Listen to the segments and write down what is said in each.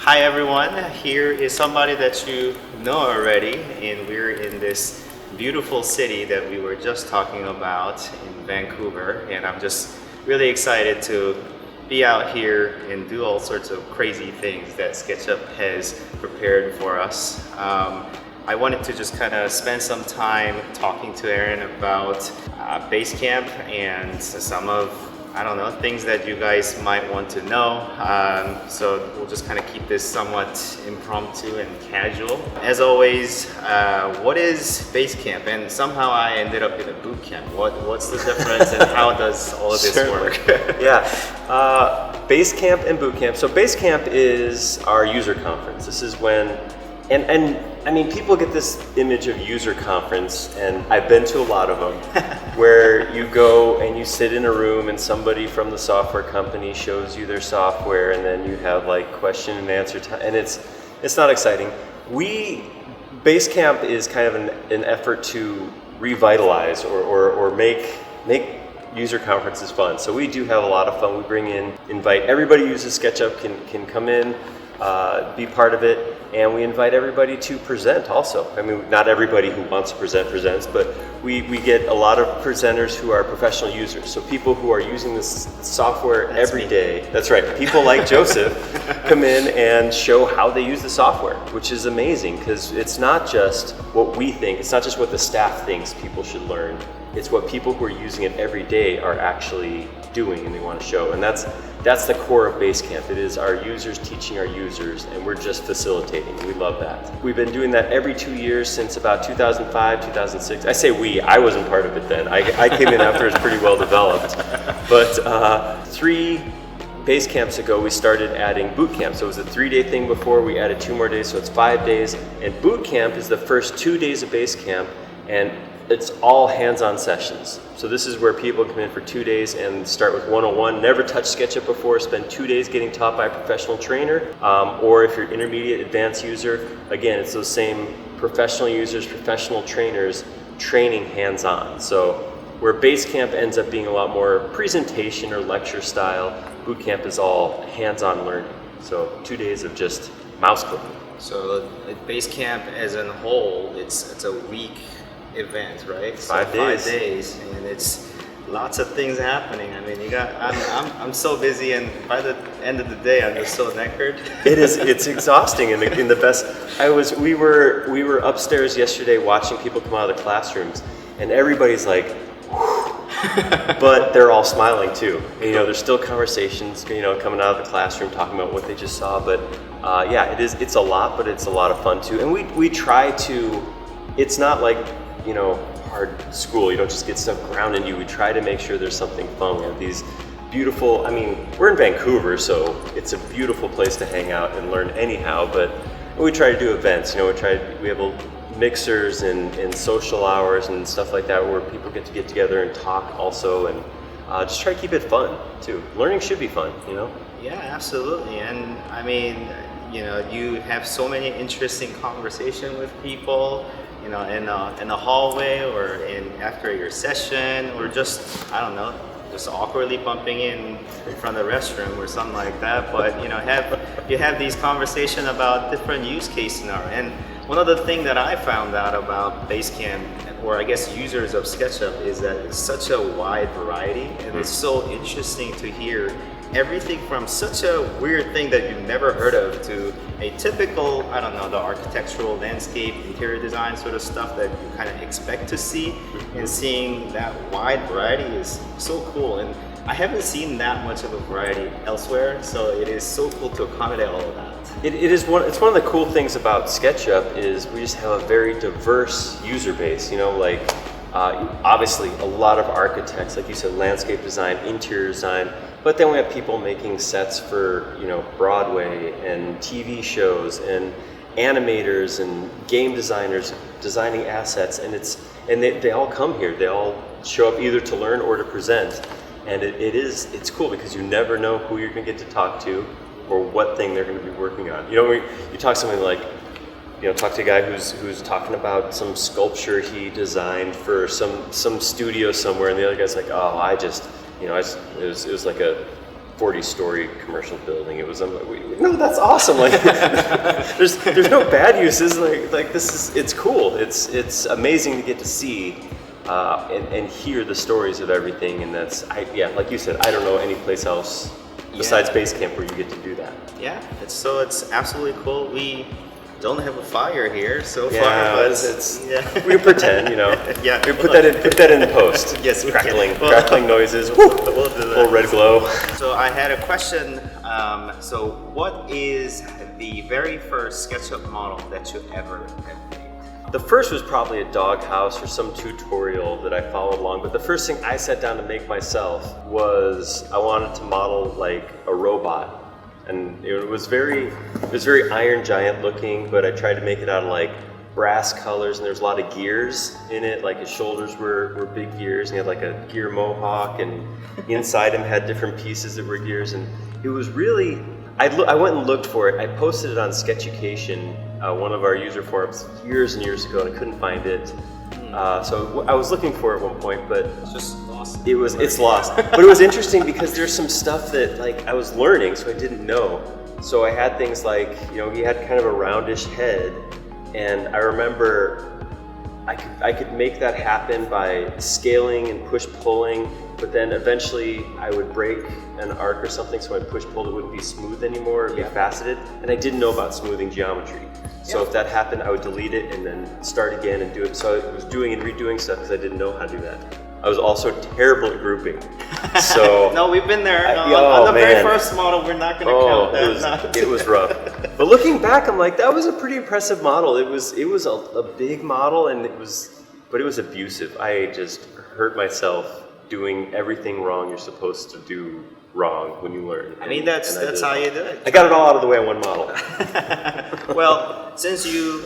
Hi everyone, here is somebody that you know already, and we're in this beautiful city that we were just talking about in Vancouver, and I'm just really excited to be out here and do all sorts of crazy things that SketchUp has prepared for us. I wanted to just kind of spend some time talking to Aaron about Basecamp and some of things that you guys might want to know. So we'll just kind of keep this somewhat impromptu and casual. As always, what is Basecamp? And somehow I ended up in a bootcamp. What's the difference and how does all of this work? Yeah, Basecamp and Bootcamp. So Basecamp is our user conference. This is when, and I mean, people get this image of user conference, and I've been to a lot of them, where you go and you sit in a room and somebody from the software company shows you their software, and then you have like question and answer time, and it's not exciting. Basecamp is kind of an effort to revitalize or make user conferences fun. So we do have a lot of fun. We invite everybody who uses SketchUp can come in, be part of it. And we invite everybody to present also. I mean, not everybody who wants to present presents, but we get a lot of presenters who are professional users. So people who are using this software every day. That's right. People like Joseph come in and show how they use the software, which is amazing because it's not just what we think. It's not just what the staff thinks people should learn. It's what people who are using it every day are actually doing and they want to show. And that's the core of Basecamp. It is our users teaching our users, and we're just facilitating. We love that. We've been doing that every 2 years since about 2005, 2006. I say we, I wasn't part of it then. I came in after it was pretty well developed. But 3 Basecamps ago, we started adding Bootcamp. So it was a 3-day thing before, we added 2 more days, so it's 5 days. And Bootcamp is the first 2 days of Basecamp, and it's all hands-on sessions. So this is where people come in for 2 days and start with 101, never touched SketchUp before, spend 2 days getting taught by a professional trainer, or if you're intermediate, advanced user, again, it's those same professional users, professional trainers, training hands-on. So where Basecamp ends up being a lot more presentation or lecture style, Bootcamp is all hands-on learning. So 2 days of just mouse clicking. So Basecamp as a whole, it's a week event, right? So 5 days. 5 days, and it's lots of things happening. I mean, I'm so busy, and by the end of the day, I'm just so knackered. It's exhausting in the best. We were upstairs yesterday watching people come out of the classrooms, and everybody's like, but they're all smiling too. And, there's still conversations, coming out of the classroom talking about what they just saw. But it's a lot, but it's a lot of fun too. And we try to. It's not like hard school. You don't just get stuff ground in you. We try to make sure there's something fun. We have these beautiful, we're in Vancouver, so it's a beautiful place to hang out and learn anyhow, but we try to do events. We have mixers and social hours and stuff like that where people get together and talk also, and just try to keep it fun too. Learning should be fun, Yeah, absolutely. And you have so many interesting conversations with people, in the hallway or after your session, or just just awkwardly bumping in front of the restroom or something like that. But you have these conversations about different use cases now. And one of the things that I found out about Basecamp, or I guess users of SketchUp, is that it's such a wide variety, and it's so interesting to hear everything from such a weird thing that you've never heard of to a typical, the architectural landscape, interior design sort of stuff that you kind of expect to see. And seeing that wide variety is so cool. And I haven't seen that much of a variety elsewhere, so it is so cool to accommodate all of that. It's one of the cool things about SketchUp is we just have a very diverse user base, obviously a lot of architects, like you said, landscape design, interior design, but then we have people making sets for, Broadway and TV shows and animators and game designers designing assets, and they all come here. They all show up either to learn or to present, and it's cool because you never know who you're going to get to talk to or what thing they're going to be working on. You talk to somebody like, talk to a guy who's talking about some sculpture he designed for some studio somewhere, and the other guy's like, oh, it was like a 40-story commercial building. It was, I'm like, no, that's awesome. Like, there's no bad uses. Like it's cool. It's amazing to get to see and hear the stories of everything. And like you said, I don't know any place else besides Basecamp where you get to do that. Yeah, it's absolutely cool. We don't have a fire here so far, but we pretend, Yeah, we put that in the post. Yes, we crackling noises. We'll do that. Little red glow. So I had a question. So what is the very first SketchUp model that you ever have made? The first was probably a doghouse or some tutorial that I followed along. But the first thing I sat down to make myself was I wanted to model like a robot. And it was very Iron Giant looking, but I tried to make it out of like brass colors, and there's a lot of gears in it. Like his shoulders were big gears, and he had like a gear mohawk, and inside him had different pieces that were gears. And it was really, I went and looked for it. I posted it on Sketchucation, one of our user forums, years and years ago, and I couldn't find it. So I was looking for it at one point, but It's just lost. It's lost. But it was interesting because there's some stuff that like I was learning, so I didn't know. So I had things like, he had kind of a roundish head, and I remember I could make that happen by scaling and push-pulling, but then eventually I would break an arc or something, so I'd push-pull, it wouldn't be smooth anymore, it'd be faceted, and I didn't know about smoothing geometry. So if that happened, I would delete it and then start again and do it. So I was doing and redoing stuff because I didn't know how to do that. I was also terrible at grouping. So no, we've been there. On the very first model, we're not going to count that. It was rough. But looking back, I'm like, that was a pretty impressive model. It was a big model, and it was abusive. I just hurt myself doing everything wrong you're supposed to do wrong when you learn. I mean, that's how you do it. I got it all out of the way on one model. Well, since you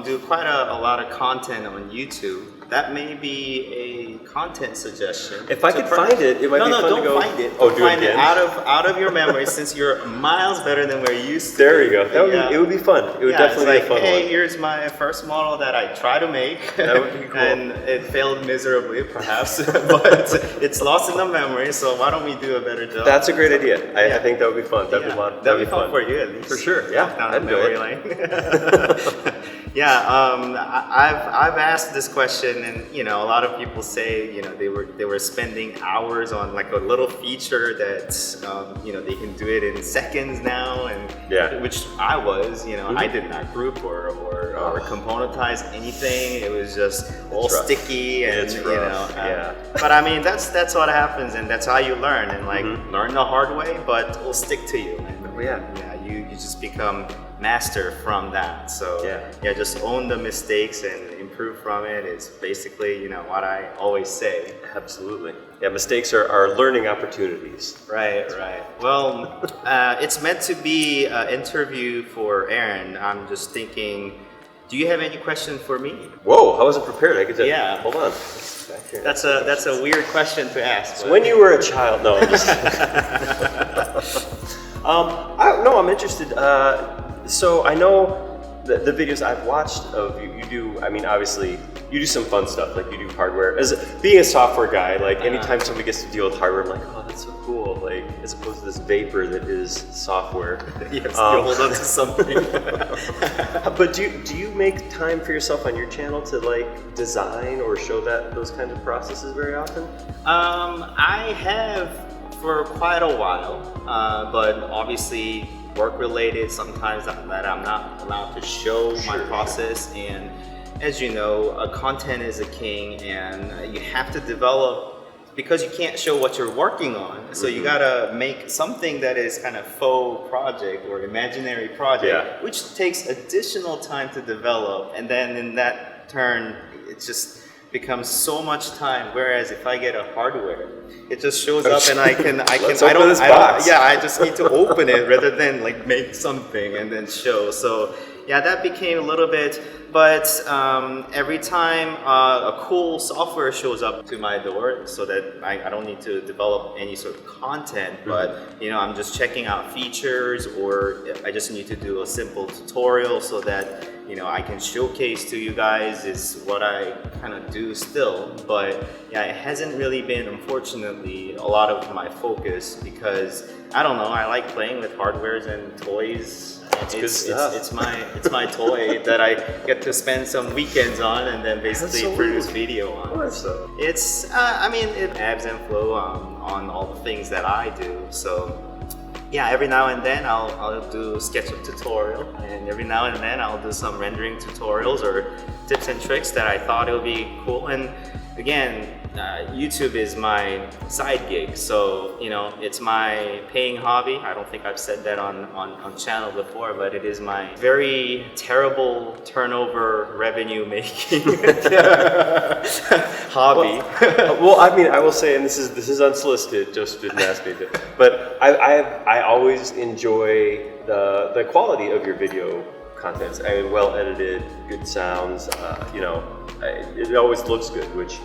do quite a lot of content on YouTube, that may be a content suggestion. If I could find it, it might be fun to go. No, don't find it. Oh, do it again? Out of your memory, since you're miles better than we're used to. There you go. It would be fun. It would definitely be a fun one. Hey, here's my first model that I tried to make. That would be cool. And it failed miserably, perhaps, but it's lost in the memory. So why don't we do a better job? That's a great idea. I think that would be fun. That'd be fun for you, at least. For sure. Yeah, down I'd the do memory it. lane. Yeah, I've asked this question, and a lot of people say they were spending hours on like a little feature that they can do it in seconds now, and which I was I did not group or componentize anything. It was just all sticky and but I mean that's what happens, and that's how you learn, and learn the hard way, but it'll stick to you. And, you just become master from that. So just own the mistakes and improve from it is basically what I always say. Absolutely. Yeah, mistakes are learning opportunities. Right. Well, it's meant to be an interview for Aaron. I'm just thinking, do you have any question for me? Whoa, I wasn't prepared. I could just hold on. That's a weird question to ask. So when you were a child, no, I'm just I'm interested. So I know the videos I've watched of you do, I mean, obviously you do some fun stuff, like you do hardware. As being a software guy, like anytime somebody gets to deal with hardware, I'm like, oh, that's so cool. Like as opposed to this vapor that is software. Yes, you hold on to something. But do you make time for yourself on your channel to like design or show those kinds of processes very often? I have for quite a while, but obviously work related, sometimes that I'm not allowed to show my process, and as you know, content is a king, and you have to develop, because you can't show what you're working on, so you gotta make something that is kind of faux project or imaginary project, which takes additional time to develop, and then in that turn it just becomes so much time. Whereas if I get a hardware, it just shows up and I just need to open it rather than like make something and then show. So yeah, that became a little bit, but every time a cool software shows up to my door, so that I don't need to develop any sort of content, but you know, I'm just checking out features, or I just need to do a simple tutorial so that, you know, I can showcase to you guys is what I kind of do still. But yeah, it hasn't really been, unfortunately, a lot of my focus, because I don't know, I like playing with hardwares and toys. It's my toy that I get to spend some weekends on, and then basically produce video on. So it's I mean, it ebbs and flow on all the things that I do. So yeah, every now and then I'll do SketchUp tutorial, and every now and then I'll do some rendering tutorials or tips and tricks that I thought it would be cool. And again, YouTube is my side gig, so you know, it's my paying hobby. I don't think I've said that on channel before, but it is my very terrible turnover revenue making hobby. Well, I mean, I will say, and this is unsolicited, just didn't ask me to, but I always enjoy the quality of your video content. I mean, well edited, good sounds, you know, it always looks good, which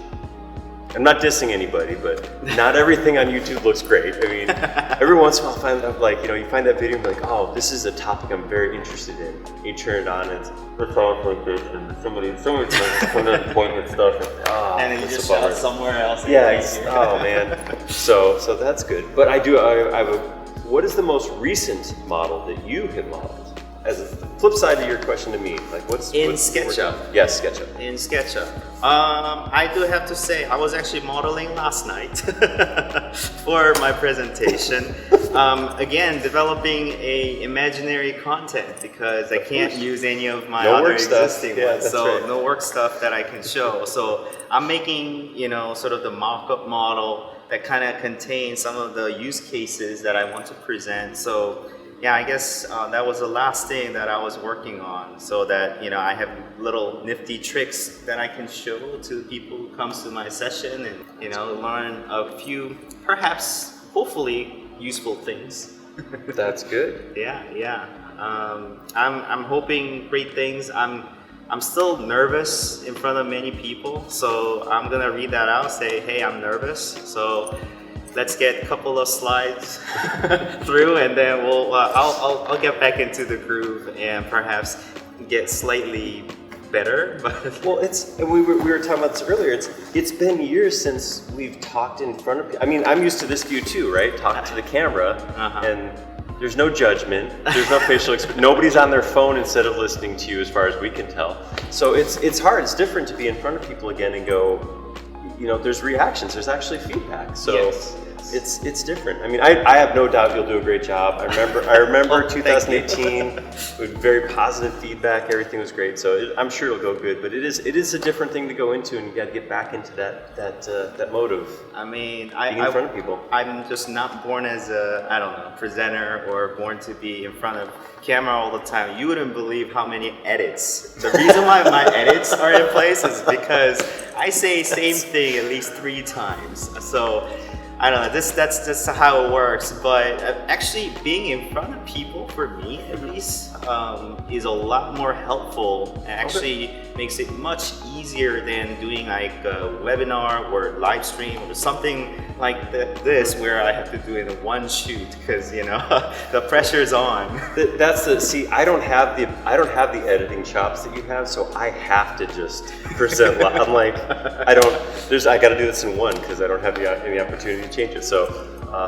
I'm not dissing anybody, but not everything on YouTube looks great. I mean, every once in a while I find that, like, you know, you find that video and be like, oh, this is a topic I'm very interested in. You turn it on and it's all like this, and somebody's like putting an appointment stuff, and then you just shot somewhere else. Yeah, oh man. So that's good. But I have a, what is the most recent model that you have modeled? As a flip side to your question to me, like what's SketchUp? Yes, SketchUp. In SketchUp. I do have to say, I was actually modeling last night for my presentation. Again, developing a imaginary content, because I can't use any of my other existing ones. So no work stuff that I can show. So I'm making, you know, sort of the mock-up model that kind of contains some of the use cases that I want to present. So yeah, I guess that was the last thing that I was working on, so that, you know, I have little nifty tricks that I can show to people who comes to my session, and, you know, learn a few, perhaps, hopefully, useful things. That's good. Yeah. I'm hoping great things. I'm still nervous in front of many people, so I'm gonna read that out, say, hey, I'm nervous. So let's get a couple of slides through, and then I'll get back into the groove and perhaps get slightly better. Well, we were talking about this earlier. It's been years since we've talked in front of people. I mean, I'm used to this view too, right? Talking to the camera, and there's no judgment. There's no facial expression. Nobody's on their phone instead of listening to you, as far as we can tell. So it's hard. It's different to be in front of people again and go, you know, there's reactions. There's actually feedback. So. Yes. It's different. I mean, I have no doubt you'll do a great job. I remember 2018 with very positive feedback. Everything was great. So I'm sure it'll go good. But it is a different thing to go into, and you got to get back into that mode of. I mean, being in front of people. I'm just not born as a, I don't know, presenter, or born to be in front of camera all the time. You wouldn't believe how many edits. The reason why my edits are in place is because I say same thing at least 3 times. So I don't know, that's just how it works. But actually being in front of people, for me at least, is a lot more helpful, and actually makes it much easier than doing like a webinar or live stream or something like this, where I have to do it in one shoot, because, you know, the pressure's on. I don't have the editing chops that you have, so I have to just present live. I'm like, I got to do this in one, because I don't have any opportunity to change it. So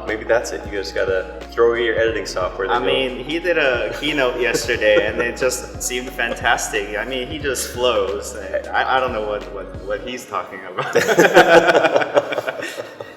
maybe that's it. You just got to throw away your editing software. I mean, he did a keynote yesterday, and it just seemed fantastic. I mean, he just flows. I don't know what he's talking about.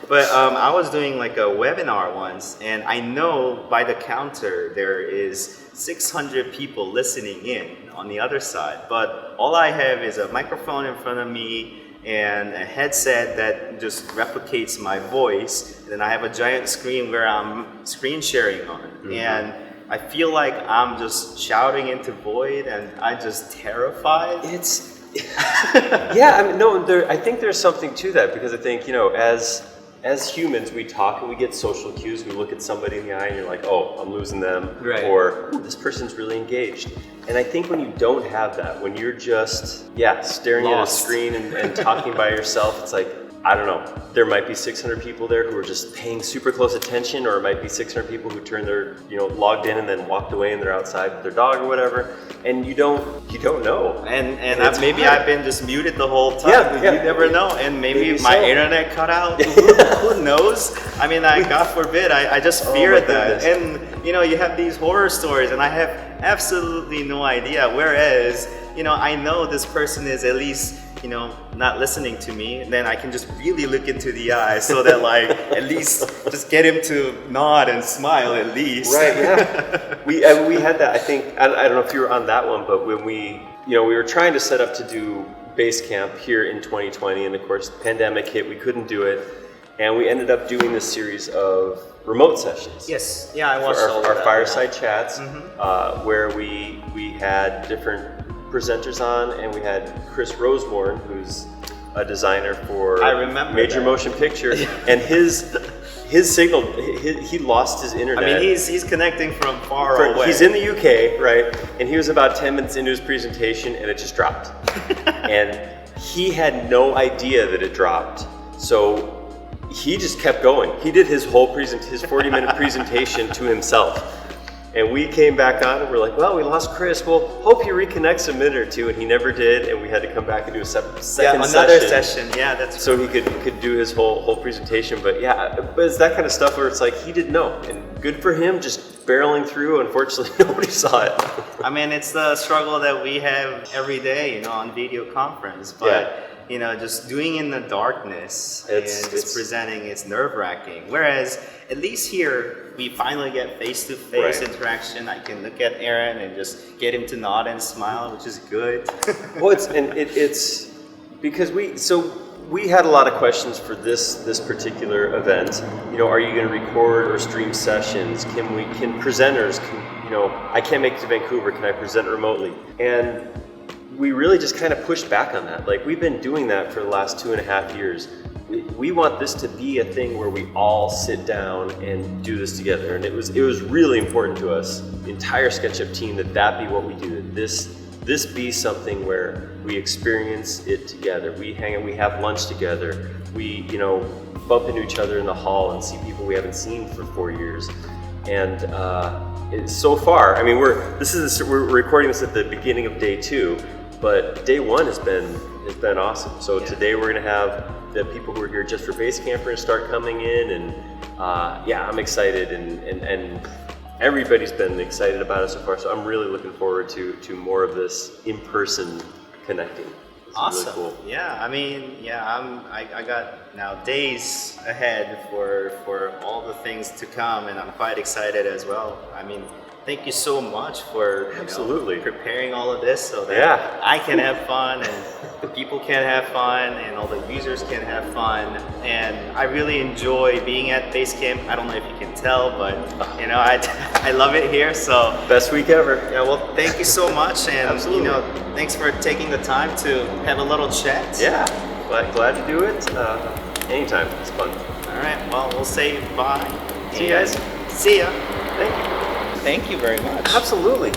But I was doing like a webinar once, and I know by the counter there is 600 people listening in on the other side. But all I have is a microphone in front of me and a headset that just replicates my voice. And then I have a giant screen where I'm screen sharing on. Mm-hmm. And I feel like I'm just shouting into void, and I'm just terrified. Yeah, I mean, no, I think there's something to that, because I think, you know, as as humans, we talk and we get social cues. We look at somebody in the eye and you're like, oh, I'm losing them. Right. Or this person's really engaged. And I think when you don't have that, when you're just, staring at a screen and talking by yourself, it's like, I don't know, there might be 600 people there who are just paying super close attention, or it might be 600 people who turned their, logged in and then walked away and they're outside with their dog or whatever. And you don't know. And I've been just muted the whole time. Yeah. You never know. And maybe my so. internet cut out. Who knows? I mean, God forbid. I just fear that. And you have these horror stories, and I have absolutely no idea. Whereas, I know this person is at least not listening to me, then I can just really look into the eyes so that at least just get him to nod and smile at least. Right, yeah. we had that, I think, I don't know if you were on that one, but when we were trying to set up to do Basecamp here in 2020, and of course the pandemic hit, we couldn't do it, and we ended up doing this series of remote sessions. Yes, yeah, I watched our Fireside Chats, where we had different presenters on, and we had Chris Roseborn, who's a designer for Major Motion Picture, and his signal, he lost his internet. I mean, he's connecting from far away. He's in the UK, right? And he was about 10 minutes into his presentation, and it just dropped. And he had no idea that it dropped, so he just kept going. He did his whole his 40-minute presentation to himself. And we came back on and we're like, well, we lost Chris. Well, hope he reconnects a minute or two, and he never did. And we had to come back and do a second session. Yeah, that's so he could do his whole presentation. But it's that kind of stuff where it's like he didn't know, and good for him, just barreling through. Unfortunately, nobody saw it. I mean, it's the struggle that we have every day, on video conference. But just doing in the darkness and just presenting, it's nerve-wracking. Whereas at least here, we finally get face-to-face interaction. I can look at Aaron and just get him to nod and smile, which is good. Well, it's because we had a lot of questions for this particular event. Are you going to record or stream sessions? Can presenters? I can't make it to Vancouver. Can I present remotely? And we really just kind of pushed back on that. Like, we've been doing that for the last 2.5 years. We want this to be a thing where we all sit down and do this together. And it was really important to us, the entire SketchUp team, that be what we do. That this be something where we experience it together. We hang and we have lunch together. We, bump into each other in the hall and see people we haven't seen for 4 years. And so far, I mean, we're recording this at the beginning of day 2, but day 1 has been awesome. So today we're going to have the people who are here just for Basecamp are going to start coming in, and I'm excited, and everybody's been excited about it so far. So I'm really looking forward to more of this in-person connecting. It's awesome. Really cool. Yeah, I mean, I got now days ahead for all the things to come, and I'm quite excited as well. I mean, thank you so much for preparing all of this so that I can have fun, and the people can have fun, and all the users can have fun. And I really enjoy being at Basecamp. I don't know if you can tell, but I love it here. So best week ever. Yeah, well, thank you so much, and Absolutely. Thanks for taking the time to have a little chat. Yeah, glad to do it. Anytime, it's fun. All right, well, we'll say bye. See you guys. See ya. Thank you. Thank you very much. Absolutely.